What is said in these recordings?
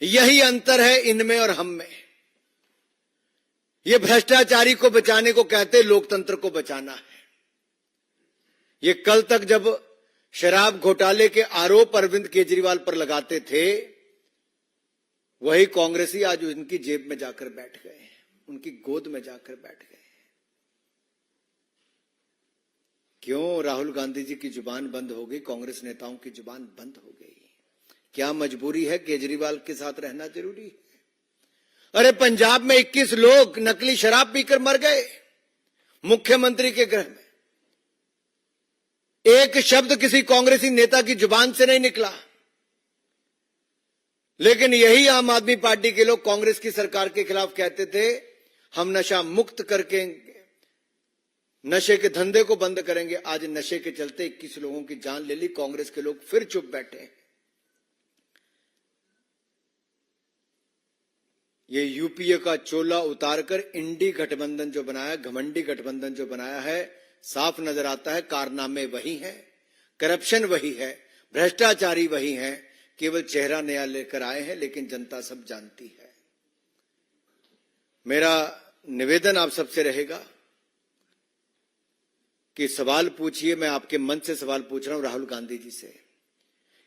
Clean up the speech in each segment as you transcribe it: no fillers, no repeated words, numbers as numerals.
यही अंतर है इनमें और हम में। ये भ्रष्टाचारी को बचाने को कहते, लोकतंत्र को बचाना है। ये कल तक जब शराब घोटाले के आरोप अरविंद केजरीवाल पर लगाते थे, वही कांग्रेसी आज उनकी जेब में जाकर बैठ गए, उनकी गोद में जाकर बैठ गए। क्यों राहुल गांधी जी की जुबान बंद हो गई, कांग्रेस नेताओं की जुबान बंद हो गई? क्या मजबूरी है? केजरीवाल के साथ रहना जरूरी है? अरे पंजाब में 21 लोग नकली शराब पीकर मर गए मुख्यमंत्री के गृह में। एक शब्द किसी कांग्रेसी नेता की जुबान से नहीं निकला। लेकिन यही आम आदमी पार्टी के लोग कांग्रेस की सरकार के खिलाफ कहते थे, हम नशा मुक्त करके नशे के धंधे को बंद करेंगे। आज नशे के चलते 21 लोगों की जान ले ली, कांग्रेस के लोग फिर चुप बैठे। ये यूपीए का चोला उतारकर इंडी गठबंधन जो बनाया, घमंडी गठबंधन जो बनाया है, साफ नजर आता है कारनामे वही हैं, करप्शन वही है, भ्रष्टाचारी वही हैं, केवल चेहरा नया लेकर आए हैं, लेकिन जनता सब जानती है। मेरा निवेदन आप सबसे रहेगा कि सवाल पूछिए। मैं आपके मन से सवाल पूछ रहा हूं राहुल गांधी जी से,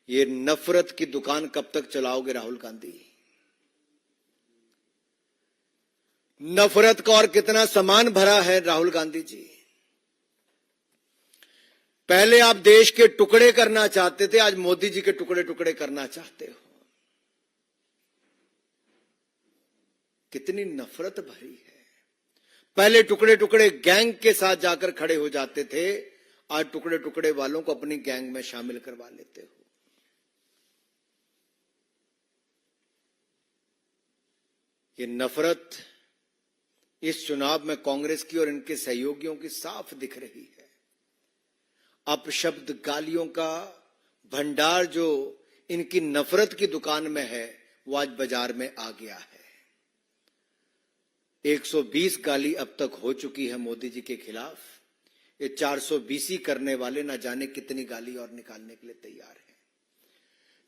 ये नफरत की दुकान कब तक चलाओगे राहुल गांधी? नफरत का और कितना सामान भरा है राहुल गांधी जी? पहले आप देश के टुकड़े करना चाहते थे, आज मोदी जी के टुकड़े टुकड़े करना चाहते हो। कितनी नफरत भरी है। पहले टुकड़े टुकड़े गैंग के साथ जाकर खड़े हो जाते थे, आज टुकड़े टुकड़े वालों को अपनी गैंग में शामिल करवा लेते हो। ये नफरत इस चुनाव में कांग्रेस की और इनके सहयोगियों की साफ दिख रही है। अपशब्द गालियों का भंडार जो इनकी नफरत की दुकान में है, वो आज बाजार में आ गया है। 120 गाली अब तक हो चुकी है मोदी जी के खिलाफ। ये 420 करने वाले ना जाने कितनी गाली और निकालने के लिए तैयार हैं।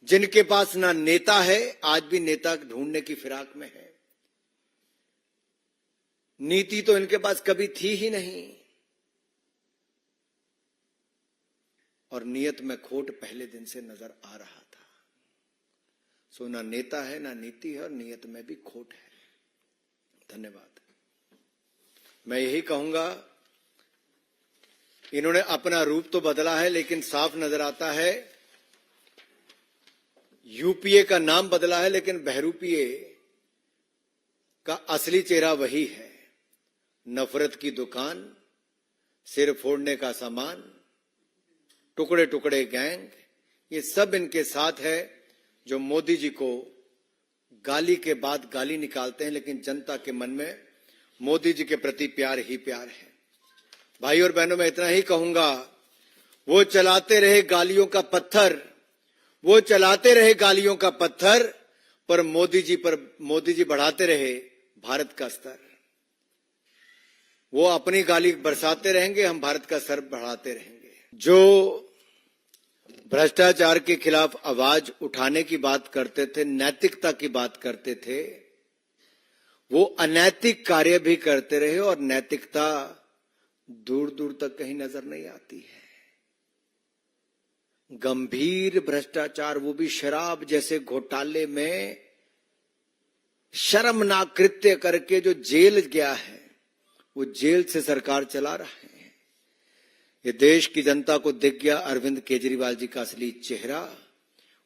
जिनके पास ना नेता है, आज भी नेता ढूंढने की फिराक में है। नीति तो इनके पास कभी थी ही नहीं, और नियत में खोट पहले दिन से नजर आ रहा था। सो ना नेता है, ना नीति है, और नियत में भी खोट है। धन्यवाद। मैं यही कहूंगा, इन्होंने अपना रूप तो बदला है, लेकिन साफ नजर आता है यूपीए का नाम बदला है, लेकिन बहरूपीए का असली चेहरा वही है। नफरत की दुकान, सिर फोड़ने का सामान, टुकड़े टुकड़े गैंग, ये सब इनके साथ है, जो मोदी जी को गाली के बाद गाली निकालते हैं, लेकिन जनता के मन में मोदी जी के प्रति प्यार ही प्यार है। भाई और बहनों, मैं इतना ही कहूंगा, वो चलाते रहे गालियों का पत्थर, वो चलाते रहे गालियों का पत्थर, पर मोदी जी बढ़ाते रहे भारत का स्तर। वो अपनी गाली बरसाते रहेंगे, हम भारत का स्तर बढ़ाते रहेंगे। जो भ्रष्टाचार के खिलाफ आवाज उठाने की बात करते थे, नैतिकता की बात करते थे, वो अनैतिक कार्य भी करते रहे, और नैतिकता दूर दूर तक कहीं नजर नहीं आती है। गंभीर भ्रष्टाचार, वो भी शराब जैसे घोटाले में शर्मनाक कृत्य करके जो जेल गया है, वो जेल से सरकार चला रहा है। ये देश की जनता को दिख गया अरविंद केजरीवाल जी का असली चेहरा,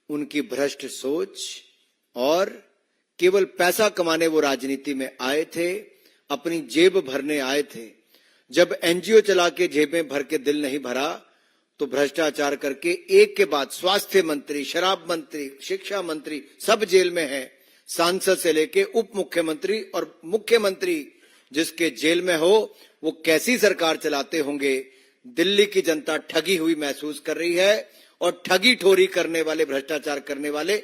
उनकी भ्रष्ट सोच, और केवल पैसा कमाने वो राजनीति में आए थे, अपनी जेब भरने आए थे। जब एनजीओ चला के जेबें भर के दिल नहीं भरा, तो भ्रष्टाचार करके एक के बाद स्वास्थ्य मंत्री, शराब मंत्री, शिक्षा मंत्री सब जेल में है। सांसद से लेके उप मुख्यमंत्री और मुख्यमंत्री जिसके जेल में हो, वो कैसी सरकार चलाते होंगे। दिल्ली की जनता ठगी हुई महसूस कर रही है, और ठगी ठोरी करने वाले, भ्रष्टाचार करने वाले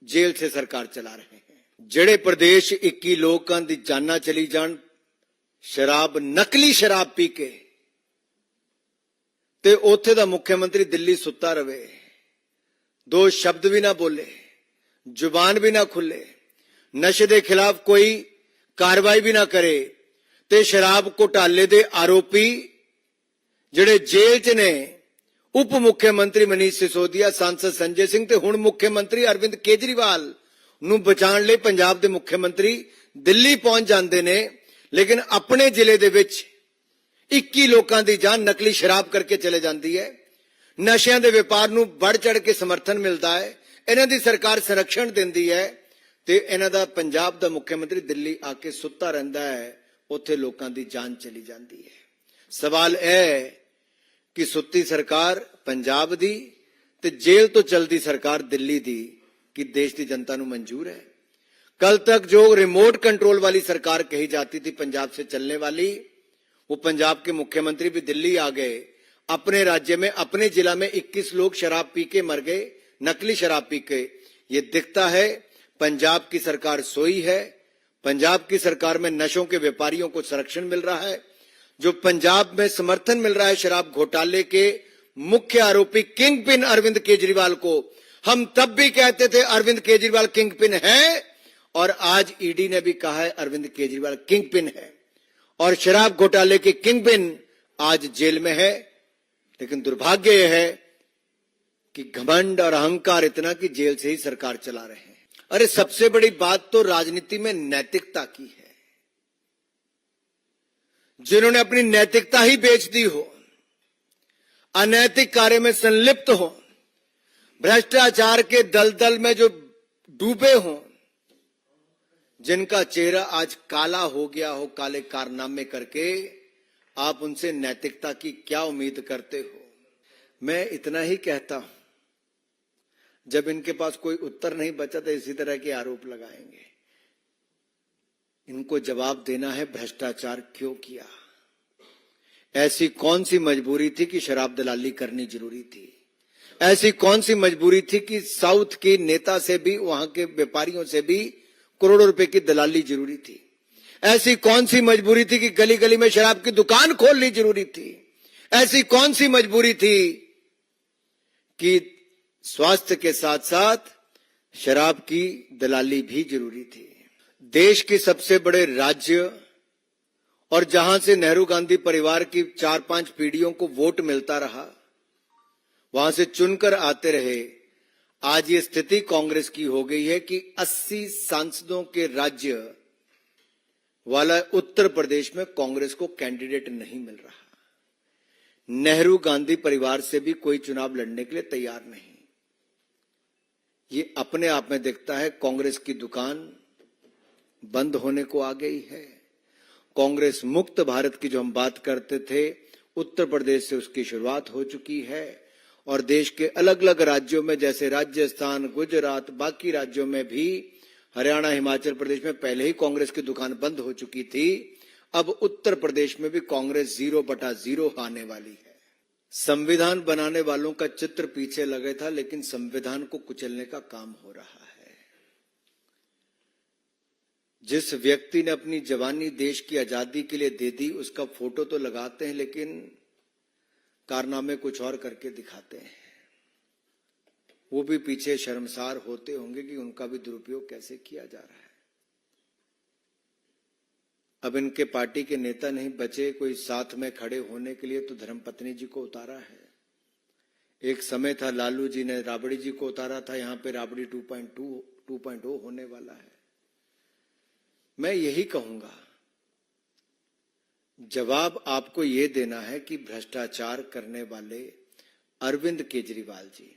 जेल से सरकार चला रहे हैं। जेड़े प्रदेश 21 लोकां दी जाना चली जान शराब, नकली शराब पी के, ते उत्थे दा मुख्यमंत्री दिल्ली सुता रवे, दो शब्द भी ना बोले, जुबान भी ना खुले, नशे के खिलाफ कोई कार्रवाई भी ना करे ते शराब घोटाले दे आरोपी ਜਿਹੜੇ जेल च ने उप मुख्यमंत्री मनीष सिसोदिया, सांसद संजय सिंह ते हुण मुख्यमंत्री अरविंद केजरीवाल ਨੂੰ ਬਚਾਉਣ ਲਈ ਪੰਜਾਬ ਦੇ ਮੁੱਖ ਮੰਤਰੀ ਦਿੱਲੀ ਪਹੁੰਚ ਜਾਂਦੇ ਨੇ, ਲੇਕਿਨ ਆਪਣੇ ਜ਼ਿਲ੍ਹੇ ਦੇ ਵਿੱਚ 21 ਲੋਕਾਂ ਦੀ ਜਾਨ ਨਕਲੀ ਸ਼ਰਾਬ ਕਰਕੇ ਚਲੇ ਜਾਂਦੀ ਹੈ। ਨਸ਼ਿਆਂ ਦੇ ਵਪਾਰ ਨੂੰ ਵੱਧ ਚੜ ਕੇ ਸਮਰਥਨ ਮਿਲਦਾ ਹੈ, ਇਹਨਾਂ ਦੀ ਸਰਕਾਰ ਸੰਰਕਸ਼ਣ ਦਿੰਦੀ ਹੈ ਤੇ ਇਹਨਾਂ ਦਾ ਪੰਜਾਬ ਦਾ ਮੁੱਖ ਮੰਤਰੀ ਦਿੱਲੀ ਆ ਕੇ ਸੁੱਤਾ ਰਹਿੰਦਾ ਹੈ, ਉੱਥੇ ਲੋਕਾਂ ਦੀ ਜਾਨ ਚਲੀ ਜਾਂਦੀ ਹੈ। ਸਵਾਲ ਇਹ ਹੈ ਕਿ ਸੁੱਤੀ ਸਰਕਾਰ ਪੰਜਾਬ ਦੀ ਤੇ ਜੇਲ੍ਹ ਤੋਂ ਚਲਦੀ ਸਰਕਾਰ ਦਿੱਲੀ ਦੀ कि देश की जनता को मंजूर है। कल तक जो रिमोट कंट्रोल वाली सरकार कही जाती थी पंजाब से चलने वाली, वो पंजाब के मुख्यमंत्री भी दिल्ली आ गए। अपने राज्य में, अपने जिला में 21 लोग शराब पी के मर गए, नकली शराब पी के। ये दिखता है पंजाब की सरकार सोई है। पंजाब की सरकार में नशों के व्यापारियों को संरक्षण मिल रहा है। जो पंजाब में समर्थन मिल रहा है शराब घोटाले के मुख्य आरोपी किंग पिन अरविंद केजरीवाल को, हम तब भी कहते थे अरविंद केजरीवाल किंग पिन है, और आज ईडी ने भी कहा है अरविंद केजरीवाल किंग पिन है, और शराब घोटाले के किंग पिन आज जेल में है। लेकिन दुर्भाग्य यह है कि घमंड और अहंकार इतना कि जेल से ही सरकार चला रहे हैं। अरे सबसे बड़ी बात तो राजनीति में नैतिकता की है। जिन्होंने अपनी नैतिकता ही बेच दी हो, अनैतिक कार्य में संलिप्त हो, भ्रष्टाचार के दलदल में जो डूबे हों, जिनका चेहरा आज काला हो गया हो काले कारनामे करके, आप उनसे नैतिकता की क्या उम्मीद करते हो? मैं इतना ही कहता हूं, जब इनके पास कोई उत्तर नहीं बचा तो इसी तरह के आरोप लगाएंगे। इनको जवाब देना है भ्रष्टाचार क्यों किया, ऐसी कौन सी मजबूरी थी कि शराब दलाली करनी जरूरी थी, ऐसी कौन सी मजबूरी थी कि साउथ के नेता से भी, वहां के व्यापारियों से भी करोड़ों रुपए की दलाली जरूरी थी, ऐसी कौन सी मजबूरी थी कि गली गली में शराब की दुकान खोलनी जरूरी थी, ऐसी कौन सी मजबूरी थी कि स्वास्थ्य के साथ साथ शराब की दलाली भी जरूरी थी। देश के सबसे बड़े राज्य और जहां से नेहरू गांधी परिवार की 4-5 पीढ़ियों को वोट मिलता रहा, वहां से चुनकर आते रहे, आज ये स्थिति कांग्रेस की हो गई है कि 80 सांसदों के राज्य वाला उत्तर प्रदेश में कांग्रेस को कैंडिडेट नहीं मिल रहा। नेहरू गांधी परिवार से भी कोई चुनाव लड़ने के लिए तैयार नहीं। ये अपने आप में दिखता है कांग्रेस की दुकान बंद होने को आ गई है। कांग्रेस मुक्त भारत की जो हम बात करते थे, उत्तर प्रदेश से उसकी शुरुआत हो चुकी है, और देश के अलग अलग राज्यों में जैसे राजस्थान, गुजरात, बाकी राज्यों में भी, हरियाणा, हिमाचल प्रदेश में पहले ही कांग्रेस की दुकान बंद हो चुकी थी। अब उत्तर प्रदेश में भी कांग्रेस 0/0 आने वाली है। संविधान बनाने वालों का चित्र पीछे लगे था, लेकिन संविधान को कुचलने का काम हो रहा है। जिस व्यक्ति ने अपनी जवानी देश की आजादी के लिए दे दी, उसका फोटो तो लगाते हैं, लेकिन कारनामे कुछ और करके दिखाते हैं। वो भी पीछे शर्मसार होते होंगे कि उनका भी दुरुपयोग कैसे किया जा रहा है। अब इनके पार्टी के नेता नहीं बचे कोई साथ में खड़े होने के लिए, तो धर्मपत्नी जी को उतारा है। एक समय था लालू जी ने राबड़ी जी को उतारा था, यहां पे राबड़ी 2.0 होने वाला है। मैं यही कहूंगा, जवाब आपको यह देना है कि भ्रष्टाचार करने वाले अरविंद केजरीवाल जी,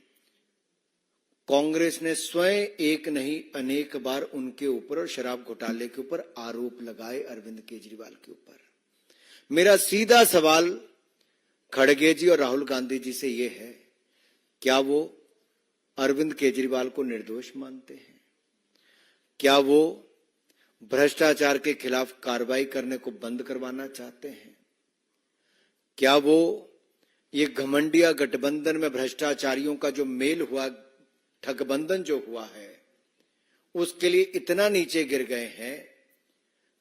कांग्रेस ने स्वयं एक नहीं अनेक बार उनके ऊपर और शराब घोटाले के ऊपर आरोप लगाए अरविंद केजरीवाल के ऊपर। मेरा सीधा सवाल खड़गे जी और राहुल गांधी जी से यह है, क्या वो अरविंद केजरीवाल को निर्दोष मानते हैं? क्या वो भ्रष्टाचार के खिलाफ कार्रवाई करने को बंद करवाना चाहते हैं? क्या वो ये घमंडिया गठबंधन में भ्रष्टाचारियों का जो मेल हुआ, ठगबंधन जो हुआ है, उसके लिए इतना नीचे गिर गए हैं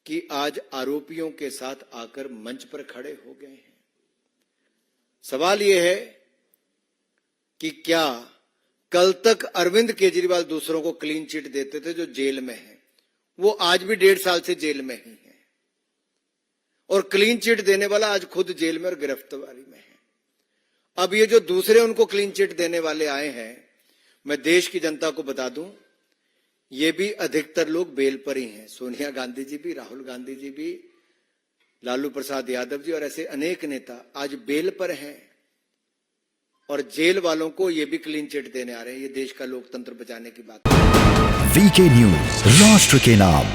कि आज आरोपियों के साथ आकर मंच पर खड़े हो गए हैं? सवाल यह है कि क्या कल तक अरविंद केजरीवाल दूसरों को क्लीन चिट देते थे जो जेल में हैं, वो आज भी 1.5 साल से जेल में ही है, और क्लीन चिट देने वाला आज खुद जेल में और गिरफ्तारी में है। अब ये जो दूसरे उनको क्लीन चिट देने वाले आए हैं, मैं देश की जनता को बता दूं, ये भी अधिकतर लोग बेल पर ही हैं। सोनिया गांधी जी भी, राहुल गांधी जी भी, लालू प्रसाद यादव जी और ऐसे अनेक नेता आज बेल पर हैं, और जेल वालों को ये भी क्लीन चिट देने आ रहे हैं। ये देश का लोकतंत्र बचाने की बात है। वीके न्यूज, राष्ट्र के नाम।